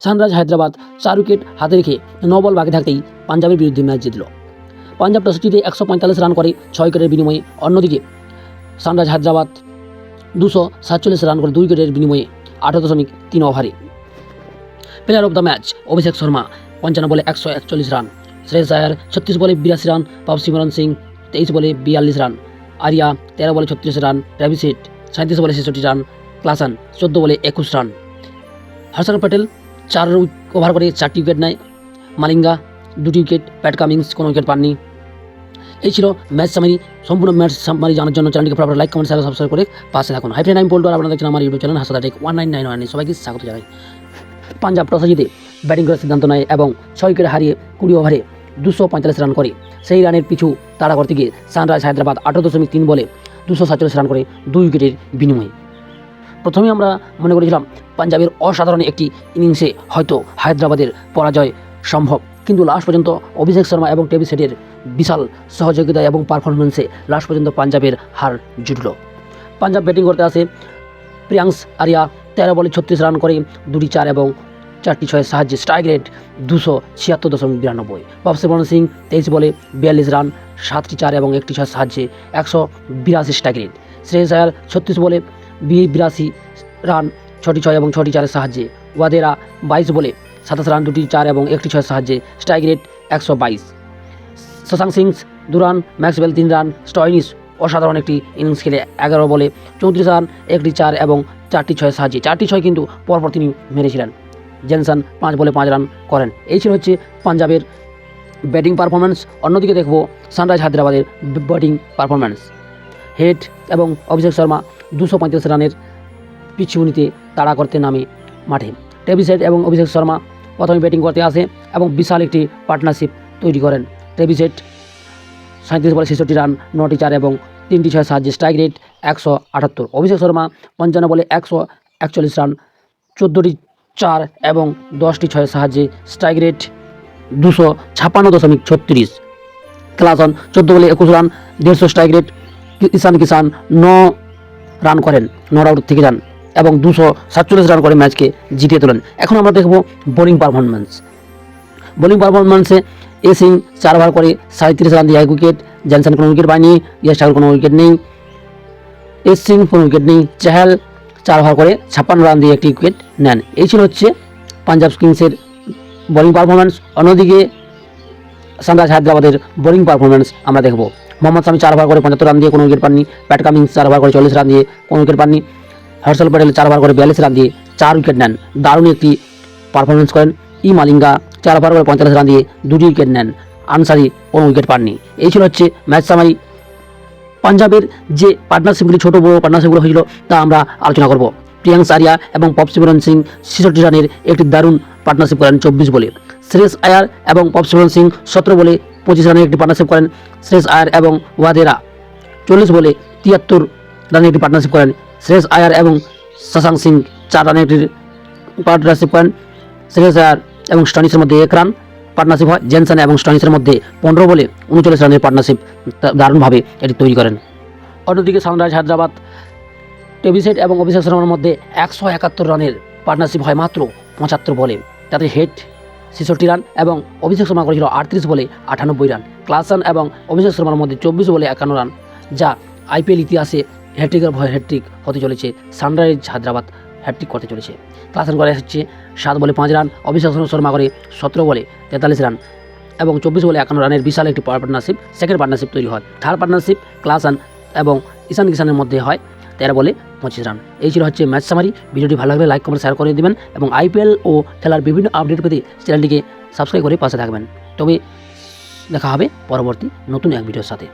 Sunrise Hyderabad 4 wicket হাতে রেখে 9 বল বাকি থাকতেই পাঞ্জাবের বিরুদ্ধে ম্যাচ জিতল। পাঞ্জাব টসে জিতে 145 রান করে 6 উইকেটের বিনিময়ে। অন্যদিকে সানরাইজ হায়দ্রাবাদ 247 রান করে 2 উইকেটের বিনিময়ে 18.3 ওভারে। Player of the match Abhishek Sharma 55 বলে 141 রান, শ্রেয়স আয়ার 36 বলে 82 রান, পপসিমরন সিং 23 বলে 42 রান, আরিয়া 13 বলে 36 রান, ট্রেভিস হেড 37 বলে 66 রান, ক্লাসন 14 বলে 21 রান। হর্ষল প্যাটেল 4 ওভার করে 4টি উইকেট নেয়। মালিঙ্গা 2টি উইকেট, প্যাট কামিংস কোনো উইকেট পাননি। এই ছিল ম্যাচ সামারি। সম্পূর্ণ ম্যাচ সামারি জানার জন্য চ্যানেলটিকে proper like, comment, share, subscribe করে পাশে থাকুন। হাই ফ্রেন্ড, আমি পল্টু আর আপনারা দেখছেন আমার ইউটিউব চ্যানেল হাসাদাটেক 1991। সবাইকে স্বাগত জানাই। পাঞ্জাব টসে জিতে ব্যাটিং করার সিদ্ধান্ত নেয় এবং 6 উইকেট হারিয়ে 20 ওভারে 245 রান করে। সেই রানের পিছু তাড়া করতে গিয়ে সানরাইজ হায়দ্রাবাদ 18.3 বলে 247 রান করে 2 উইকেটের বিনিময়ে। প্রথমেই আমরা মনে করেছিলাম পাঞ্জাবের অসাধারণ একটি ইনিংসে হয়তো হায়দ্রাবাদের পরাজয় সম্ভব, কিন্তু লাস্ট পর্যন্ত অভিষেক শর্মা এবং ট্রেভিস হেডের বিশাল সহযোগিতা এবং পারফরমেন্সে লাস্ট পর্যন্ত পাঞ্জাবের হার জুটল। পাঞ্জাব ব্যাটিং করতে আসে। প্রিয়াংশ আরিয়া 13 বলে 36 রান করে 2টি 4 এবং 4টি 6 সাহায্যে স্ট্রাইক রেট 276.92। পপসিমরন সিং 23 বলে 42 রান, 7টি 4 এবং 1টি 6 সাহায্যে 182 স্ট্রাইক রেট। শ্রেয়স আয়ার 36 বলে 82 রান, 6টি 6 এবং 6টি 4 সাহায্যে। ওয়াদেরা 22 বলে 27 রান, 2টি 4 এবং 1টি 6 সাহায্যে strike rate 122। Shashank Singh 2 run, Maxwell 3 run. Stoinis অসাধারণ একটি ইনিংস খেলে 11 বলে 34 রান, 1টি 4 এবং 4টি 6 সাহায্যে। 4টি 6 কিন্তু পরপর তিনি মেরেছিলেন। জেনসন 5 বলে 5 রান করেন। এই ছিল হচ্ছে পাঞ্জাবের ব্যাটিং পারফরম্যান্স। অন্যদিকে দেখব সানরাইজ হায়দ্রাবাদের ব্যাটিং পারফরম্যান্স। হেড এবং অভিষেক শর্মা 235 রানের পিছু নিতে তাড়া করতে নামে মাঠে। ট্রেভিস হেড এবং অভিষেক শর্মা প্রথমে ব্যাটিং করতে আসে এবং বিশাল একটি পার্টনারশিপ তৈরি করেন। ট্রেভিস হেড 37 বলে 66 রান, 9টি 4 এবং 3টি 6 সাহায্যে স্ট্রাইক রেট 178। অভিষেক শর্মা 55 বলে 141 রান, 14টি 4 এবং 10টি 6 সাহায্যে স্ট্রাইক রেট 256.36। ক্লাসন 14 বলে 21 রান, 150 স্ট্রাইক রেট। ঈশান কিষান 9 রান করেন, নট আউট থেকে যান এবং 247 রান করে ম্যাচকে জিতিয়ে তোলেন। এখন আমরা দেখব বোলিং পারফরম্যান্স। বোলিং পারফরম্যান্সে এ সিং 4 ওভার করে 37 রান দিয়ে 1 উইকেট। জনসন কোনো উইকেট পায়নি। ইয়াস ঠাকুর কোনো উইকেট নেই। এস সিং কোনো উইকেট নেই। চাহাল 4 ওভার করে 56 রান দিয়ে 1টি উইকেট নেন। এই ছিল হচ্ছে পাঞ্জাব কিংসের বোলিং পারফরম্যান্স। অন্যদিকে সানরাইজ হায়দ্রাবাদের বোলিং পারফরম্যান্স আমরা দেখব। মোহাম্মদ শামি 4 ওভার করে 75 রান দিয়ে কোনো উইকেট পাননি। প্যাট কামিংস 4 ওভার করে 40 রান দিয়ে কোনো উইকেট পাননি। হর্ষল প্যাটেল 4 ওভার করে 42 রান দিয়ে 4 উইকেট নেন, দারুণ একটি পারফরমেন্স করেন। মালিঙ্গা 4 ওভার করে 45 রান দিয়ে 2টি উইকেট নেন। আনসারি কোনো উইকেট পাননি। এই ছিল হচ্ছে ম্যাচ সামারি। পাঞ্জাবের যে পার্টনারশিপগুলি, ছোটো বড়ো পার্টনারশিপগুলো হয়েছিল তা আমরা আলোচনা করব। প্রিয়াংশ আরিয়া এবং পপসিমরন সিং 66 রানের একটি দারুণ পার্টনারশিপ করেন 24 বলে। শ্রেয়স আয়ার এবং পপসিমরন সিং 17 বলে 25 রানের একটি পার্টনারশিপ করেন। শ্রেয়স আয়ার এবং ওয়াদেরা 40 বলে 73 রানের একটি পার্টনারশিপ করেন। শ্রেয়স আয়ার এবং শশাঙ্ক সিং 4 রানের একটি পার্টনারশিপ করেন। শ্রেয়স আয়ার এবং স্টয়নিসের মধ্যে 1 রান পার্টনারশিপ হয়। জেনসন এবং স্টয়নিসের মধ্যে 15 বলে 39 রানের পার্টনারশিপ দারুণভাবে এটি তৈরি করেন। অন্যদিকে সানরাইজ হায়দ্রাবাদ ট্রেভিস হেড এবং অভিষেক শর্মার মধ্যে 171 রানের পার্টনারশিপ হয় মাত্র 75 বলে। তাতে হেড 66 রান এবং অভিষেক শর্মা করেছিল 38 বলে 98 রান। ক্লাসন এবং অভিষেক শর্মার মধ্যে 24 বলে 51 রান, যা আইপিএল ইতিহাসে হ্যাট্রিকের ভয় হ্যাট্রিক হতে চলেছে। সানরাইজ হায়দ্রাবাদ হ্যাট্রিক করতে চলেছে। ক্লাসন করে হচ্ছে 7 বলে 5 রান, অভিষেক শর্মা করে 17 বলে 43 রান এবং 24 বলে 51 রানের বিশাল একটি পার্টনারশিপ, সেকেন্ড পার্টনারশিপ তৈরি হয়। থার্ড পার্টনারশিপ ক্লাসন এবং ঈশান কিষানের মধ্যে হয় 13 বলে 25 রান। এই ছিল হচ্ছে ম্যাচ সামারি। ভিডিওটি ভালো লাগলে লাইক, কমেন্ট, শেয়ার করে দেবেন এবং আইপিএল ও খেলার বিভিন্ন আপডেট পেতে চ্যানেলটিকে সাবস্ক্রাইব করে পাশে থাকবেন। তবে দেখা হবে পরবর্তী নতুন এক ভিডিওর সাথে।